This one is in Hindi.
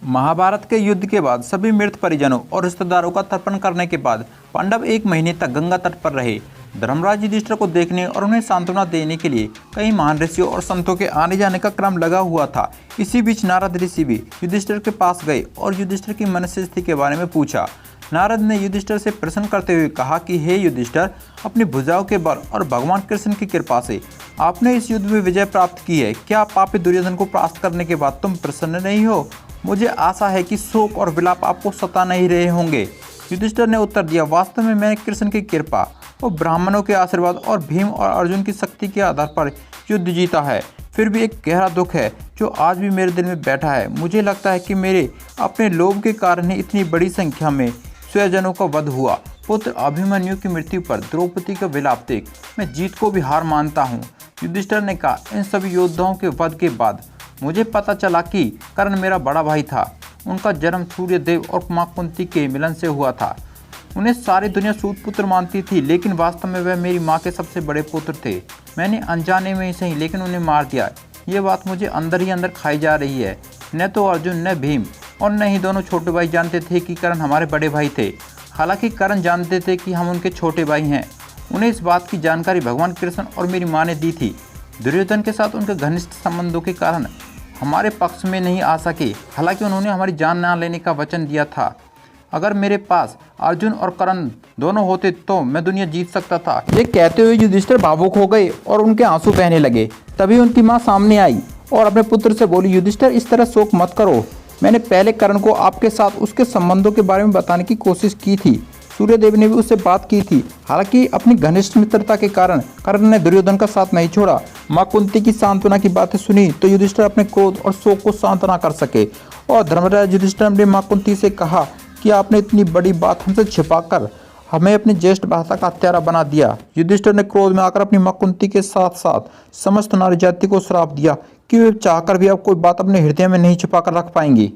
महाभारत के युद्ध के बाद सभी मृत परिजनों और रिश्तेदारों का तर्पण करने के बाद पांडव एक महीने तक गंगा तट पर रहे। धर्मराज युधिष्ठिर को देखने और उन्हें सांत्वना देने के लिए कई महान ऋषियों और संतों के आने जाने का क्रम लगा हुआ था। इसी बीच नारद ऋषि भी युधिष्ठिर के पास गए और युधिष्ठिर की मनस्य स्थिति के बारे में पूछा। नारद ने युधिष्ठिर से प्रश्न करते हुए कहा कि हे युधिष्ठिर, अपनी भुजाओं के बल और भगवान कृष्ण की कृपा से आपने इस युद्ध में विजय प्राप्त की है। क्या पापी दुर्योधन को परास्त करने के बाद तुम प्रसन्न नहीं हो? मुझे आशा है कि शोक और विलाप आपको सता नहीं रहे होंगे। युधिष्ठिर ने उत्तर दिया, वास्तव में मैंने कृष्ण की कृपा और ब्राह्मणों के आशीर्वाद और भीम और अर्जुन की शक्ति के आधार पर युद्ध जीता है। फिर भी एक गहरा दुख है जो आज भी मेरे दिल में बैठा है। मुझे लगता है कि मेरे अपने लोभ के कारण ही इतनी बड़ी संख्या में स्वजनों का वध हुआ। पुत्र अभिमन्यु की मृत्यु पर द्रौपदी का विलाप देख मैं जीत को भी हार मानता हूँ। युधिष्ठिर ने कहा, इन सभी योद्धाओं के वध के बाद मुझे पता चला कि कर्ण मेरा बड़ा भाई था। उनका जन्म सूर्यदेव और मां कुंती के मिलन से हुआ था। उन्हें सारी दुनिया सूत पुत्र मानती थी, लेकिन वास्तव में वह मेरी माँ के सबसे बड़े पुत्र थे। मैंने अनजाने में ही सही लेकिन उन्हें मार दिया। ये बात मुझे अंदर ही अंदर खाई जा रही है। न तो अर्जुन, न भीम और न ही दोनों छोटे भाई जानते थे कि कर्ण हमारे बड़े भाई थे। हालांकि कर्ण जानते थे कि हम उनके छोटे भाई हैं। उन्हें इस बात की जानकारी भगवान कृष्ण और मेरी माँ ने दी थी। दुर्योधन के साथ उनके घनिष्ठ संबंधों के कारण हमारे पक्ष में नहीं आ सके। हालांकि उन्होंने हमारी जान न लेने का वचन दिया था। अगर मेरे पास अर्जुन और कर्ण दोनों होते तो मैं दुनिया जीत सकता था। ये कहते हुए युधिष्ठिर भावुक हो गए और उनके आंसू बहने लगे। तभी उनकी माँ सामने आई और अपने पुत्र से बोली, युधिष्ठिर, इस तरह शोक मत करो। मैंने पहले कर्ण को आपके साथ उसके संबंधों के बारे में बताने की कोशिश की थी। सूर्यदेव ने भी उससे बात की थी। हालांकि अपनी घनिष्ठ मित्रता के कारण कर्ण ने दुर्योधन का साथ नहीं छोड़ा। मां कुंती की सांत्वना की बातें सुनी तो युधिष्ठिर अपने क्रोध और शोक को शांत न कर सके और धर्मराज युधिष्ठिर ने मां कुंती से कहा कि आपने इतनी बड़ी बात हमसे छिपाकर हमें अपनी ज्येष्ठ भ्राता का हत्यारा बना दिया। युधिष्ठिर ने क्रोध में आकर अपनी मां कुंती के साथ साथ समस्त नारी जाति को श्राप दिया कि वे चाहकर भी अब कोई बात अपने हृदय में नहीं छिपाकर रख पाएंगी।